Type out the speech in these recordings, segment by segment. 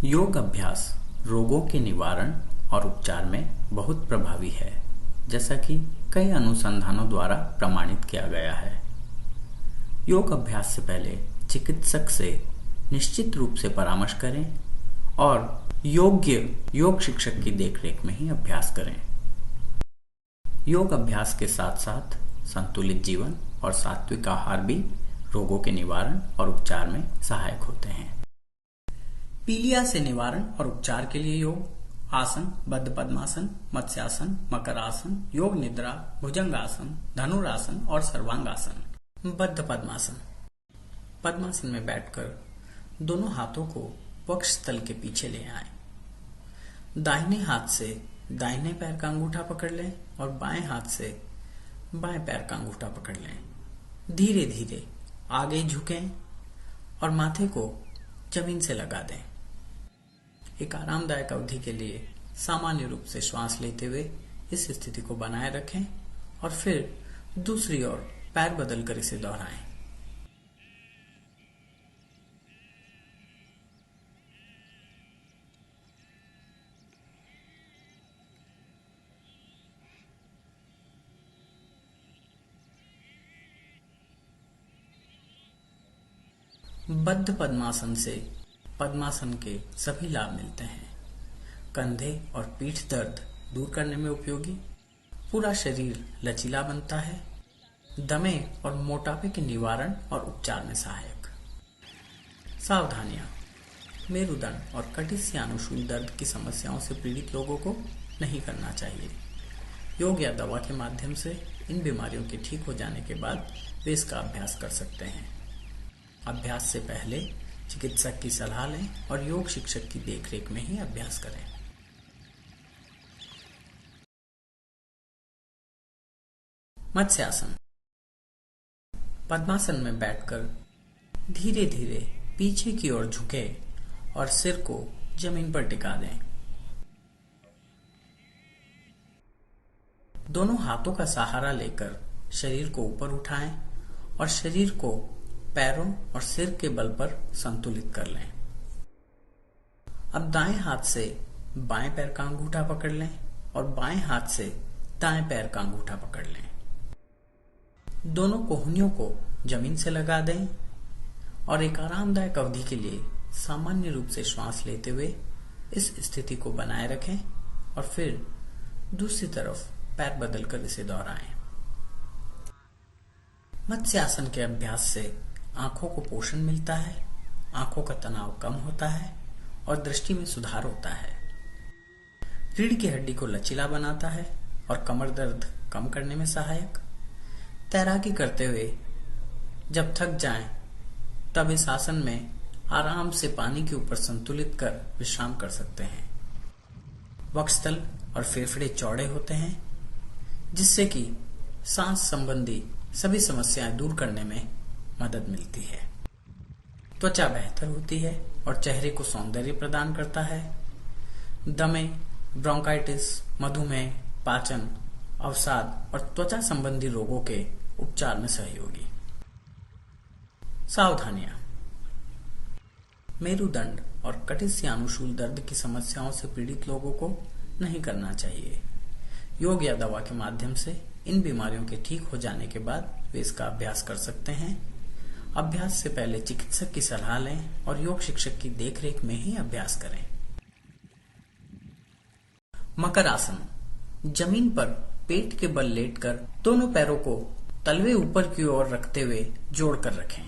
योग अभ्यास रोगों के निवारण और उपचार में बहुत प्रभावी है, जैसा कि कई अनुसंधानों द्वारा प्रमाणित किया गया है। योग अभ्यास से पहले चिकित्सक से निश्चित रूप से परामर्श करें और योग्य योग शिक्षक की देखरेख में ही अभ्यास करें। योग अभ्यास के साथ साथ संतुलित जीवन और सात्विक आहार भी रोगों के निवारण और उपचार में सहायक होते हैं। पीलिया से निवारण और उपचार के लिए योग आसन, बद्ध पद्मासन, मत्स्यासन, मकर आसन, योग निद्रा, भुजंगासन, धनुरासन और सर्वांगासन। बद्ध पद्मासन। पद्मासन में बैठकर दोनों हाथों को वक्ष स्थल के पीछे ले आएं। दाहिने हाथ से दाहिने पैर का अंगूठा पकड़ लें और बाएं हाथ से बाएं पैर का अंगूठा पकड़ लें। धीरे धीरे आगे झुकें और माथे को जमीन से लगा दें। एक आरामदायक अवधि के लिए सामान्य रूप से श्वास लेते हुए इस स्थिति को बनाए रखें और फिर दूसरी ओर पैर बदलकर इसे दोहराएं। बद्ध पद्मासन से पद्मासन के सभी लाभ मिलते हैं। कंधे और पीठ दर्द दूर करने में उपयोगी, पूरा शरीर लचीला बनता है, दमे और मोटापे के निवारण और उपचार में सहायक। सावधानियां। मेरुदंड और कटिस्यानुशूल दर्द की समस्याओं से पीड़ित लोगों को नहीं करना चाहिए। योग या दवा के माध्यम से इन बीमारियों के ठीक हो जाने के बाद वे इसका अभ्यास कर सकते हैं। अभ्यास से पहले चिकित्सक की सलाह लें और योग शिक्षक की देखरेख में ही अभ्यास करें। मत्स्यासन। पद्मासन में बैठकर धीरे धीरे पीछे की ओर झुके और सिर को जमीन पर टिका दें। दोनों हाथों का सहारा लेकर शरीर को ऊपर उठाएं और शरीर को पैरों और सिर के बल पर संतुलित कर लें। अब दाएं हाथ से बाएं पैर का अंगूठा पकड़ लें और बाएं हाथ से दाएं पैर का अंगूठा पकड़ लें। दोनों कोहनियों को जमीन से लगा दें और एक आरामदायक अवधि के लिए सामान्य रूप से श्वास लेते हुए इस स्थिति को बनाए रखें और फिर दूसरी तरफ पैर बदलकर इसे दोहराएं। मत्स्यासन के अभ्यास से आंखों को पोषण मिलता है, आंखों का तनाव कम होता है और दृष्टि में सुधार होता है। रीढ़ की हड्डी को लचीला बनाता है और कमर दर्द कम करने में सहायक। तैराकी करते हुए जब थक जाएं, तब इस आसन में आराम से पानी के ऊपर संतुलित कर विश्राम कर सकते हैं। वक्षस्थल और फेफड़े चौड़े होते हैं, जिससे कि सांस संबंधी सभी समस्याएं दूर करने में मदद मिलती है। त्वचा बेहतर होती है और चेहरे को सौंदर्य प्रदान करता है। दमे, ब्रोंकाइटिस, मधुमेह, पाचन, अवसाद और त्वचा संबंधी रोगों के उपचार में सहयोगी। सावधानियां। मेरुदंड और कटिस्यानुशूल दर्द की समस्याओं से पीड़ित लोगों को नहीं करना चाहिए। योग या दवा के माध्यम से इन बीमारियों के ठीक हो जाने के बाद वे इसका अभ्यास कर सकते हैं। अभ्यास से पहले चिकित्सक की सलाह लें और योग शिक्षक की देखरेख में ही अभ्यास करें। मकर आसन। जमीन पर पेट के बल लेटकर दोनों पैरों को तलवे ऊपर की ओर रखते हुए जोड़कर रखें।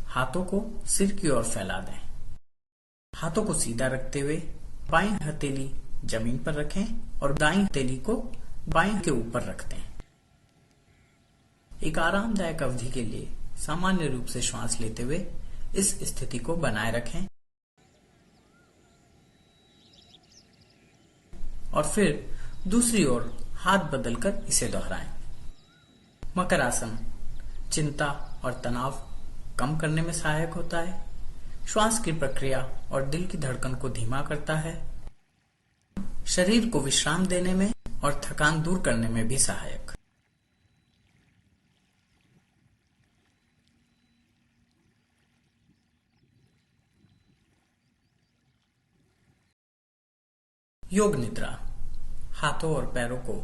हाथों को सिर की ओर फैला दें। हाथों को सीधा रखते हुए बाईं हथेली जमीन पर रखें और दाईं हथेली को बाएं के ऊपर रख दें। एक आरामदायक अवधि के लिए सामान्य रूप से श्वास लेते हुए इस स्थिति को बनाए रखें और फिर दूसरी ओर हाथ बदलकर इसे दोहराएं। मकर आसन चिंता और तनाव कम करने में सहायक होता है, श्वास की प्रक्रिया और दिल की धड़कन को धीमा करता है, शरीर को विश्राम देने में और थकान दूर करने में भी सहायक। योग निद्रा। हाथों और पैरों को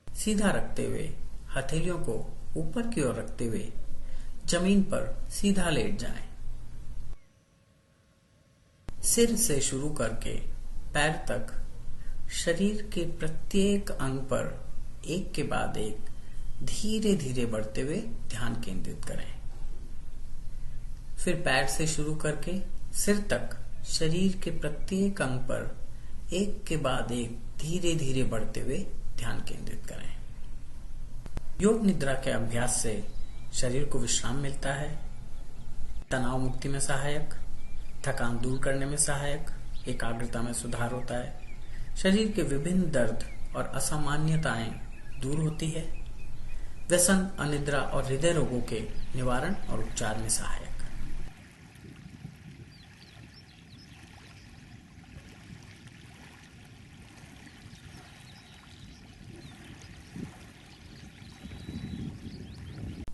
सीधा रखते हुए हथेलियों को ऊपर की ओर रखते हुए जमीन पर सीधा लेट जाएं। सिर से शुरू करके पैर तक शरीर के प्रत्येक अंग पर एक के बाद एक धीरे धीरे बढ़ते हुए ध्यान केंद्रित करें। फिर पैर से शुरू करके सिर तक शरीर के प्रत्येक अंग पर एक के बाद एक धीरे धीरे बढ़ते हुए ध्यान केंद्रित करें। योग निद्रा के अभ्यास से शरीर को विश्राम मिलता है, तनाव मुक्ति में सहायक, थकान दूर करने में सहायक, एकाग्रता में सुधार होता है, शरीर के विभिन्न दर्द और असामान्यताएं दूर होती है, व्यसन, अनिद्रा और हृदय रोगों के निवारण और उपचार में सहायक।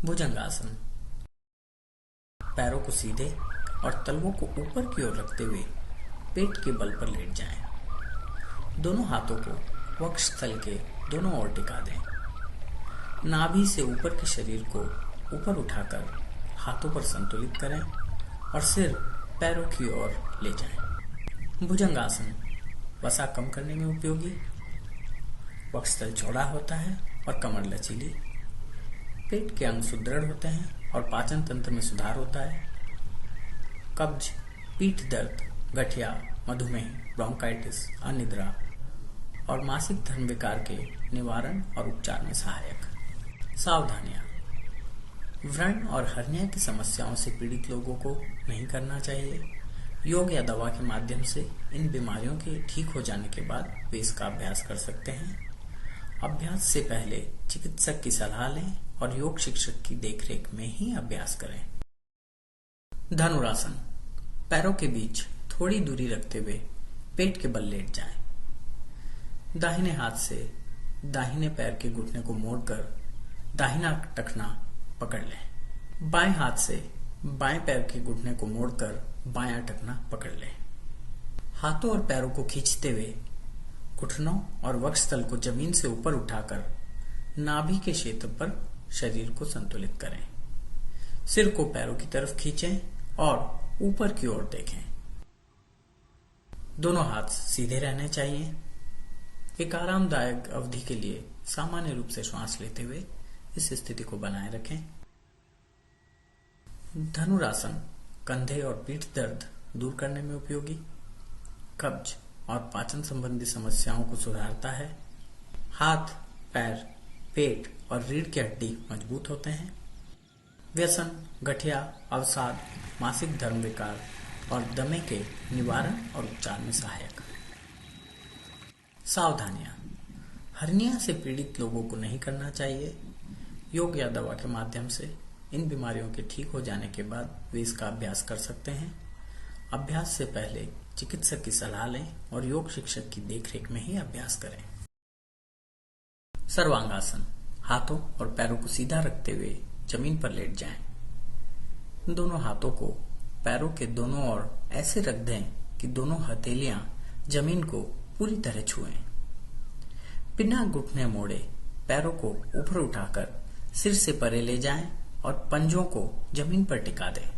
भुजंगासन। पैरों को सीधे और तलवों को ऊपर की ओर रखते हुए पेट के बल पर लेट जाएं। दोनों हाथों को वक्षस्थल के दोनों ओर टिका दें। नाभि से ऊपर के शरीर को ऊपर उठाकर हाथों पर संतुलित करें और सिर पैरों की ओर ले जाएं। भुजंगासन वसा कम करने में उपयोगी। वक्षस्थल चौड़ा होता है और कमर लचीली। पेट के अंग सुदृढ़ होते हैं और पाचन तंत्र में सुधार होता है। कब्ज, पीठ दर्द, गठिया, मधुमेह, ब्रोंकाइटिस, अनिद्रा और मासिक धर्म विकार के निवारण और उपचार में सहायक। सावधानियां। व्रण और हर्निया की समस्याओं से पीड़ित लोगों को नहीं करना चाहिए। योग या दवा के माध्यम से इन बीमारियों के ठीक हो जाने के बाद वे इसका अभ्यास कर सकते हैं। अभ्यास से पहले चिकित्सक की सलाह लें और योग शिक्षक की देखरेख में ही अभ्यास करें। धनुरासन। पैरों के बीच थोड़ी दूरी रखते हुए पेट के बल लेट जाएं। दाहिने हाथ से दाहिने पैर के घुटने को मोड़कर दाहिना टखना पकड़ लें। बाएं हाथ से बाएं पैर के घुटने को मोड़कर बायां टखना पकड़ लें। हाथों और पैरों को खींचते हुए घुटनों और वक्षस्थल को जमीन से ऊपर उठाकर नाभि के क्षेत्र पर शरीर को संतुलित करें। सिर को पैरों की तरफ खींचें और ऊपर की ओर देखें। दोनों हाथ सीधे रहने चाहिए। एक आरामदायक अवधि के लिए सामान्य रूप से श्वास लेते हुए इस स्थिति को बनाए रखें। धनुरासन कंधे और पीठ दर्द दूर करने में उपयोगी। कब्ज और पाचन संबंधी समस्याओं को सुधारता है। हाथ, पैर, पेट और रीढ़ की हड्डी मजबूत होते हैं। व्यसन, गठिया, अवसाद, मासिक धर्म विकार और दमे के निवारण और उपचार में सहायक। सावधानियां। हर्निया से पीड़ित लोगों को नहीं करना चाहिए। योग या दवा के माध्यम से इन बीमारियों के ठीक हो जाने के बाद वे इसका अभ्यास कर सकते हैं। अभ्यास से पहले चिकित्सक की सलाह लें और योग शिक्षक की देखरेख में ही अभ्यास करें। सर्वांगासन। हाथों और पैरों को सीधा रखते हुए जमीन पर लेट जाएं। दोनों हाथों को पैरों के दोनों ओर ऐसे रख दें कि दोनों हथेलियां जमीन को पूरी तरह छुएं। बिना घुटने मोड़े पैरों को ऊपर उठाकर सिर से परे ले जाएं और पंजों को जमीन पर टिका दें।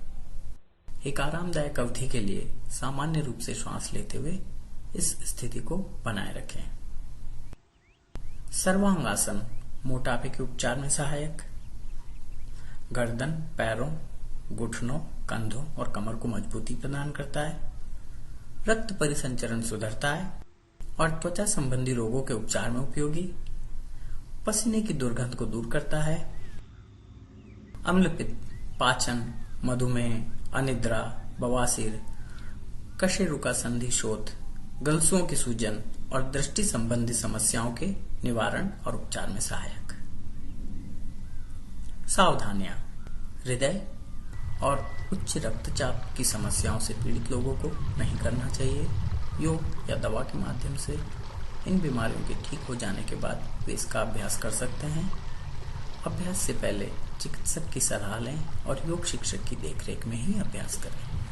एक आरामदायक अवधि के लिए सामान्य रूप से श्वास लेते हुए इस स्थिति को बनाए रखें। सर्वांगासन मोटापे के उपचार में सहायक। गर्दन, पैरों, घुटनों, कंधों और कमर को मजबूती प्रदान करता है। रक्त परिसंचरण सुधरता है और त्वचा संबंधी रोगों के उपचार में उपयोगी। पसीने की दुर्गंध को दूर करता है। अम्लपित्त, पाचन, मधुमेह, अनिद्रा, बवासीर, कशेरुका संधि शोथ, गलसुओं की सूजन और दृष्टि संबंधी समस्याओं के निवारण और उपचार में सहायक। सावधानियां। हृदय और उच्च रक्तचाप की समस्याओं से पीड़ित लोगों को नहीं करना चाहिए। योग या दवा के माध्यम से इन बीमारियों के ठीक हो जाने के बाद वे इसका अभ्यास कर सकते हैं। अभ्यास से पहले चिकित्सक की सलाह लें और योग शिक्षक की देखरेख में ही अभ्यास करें।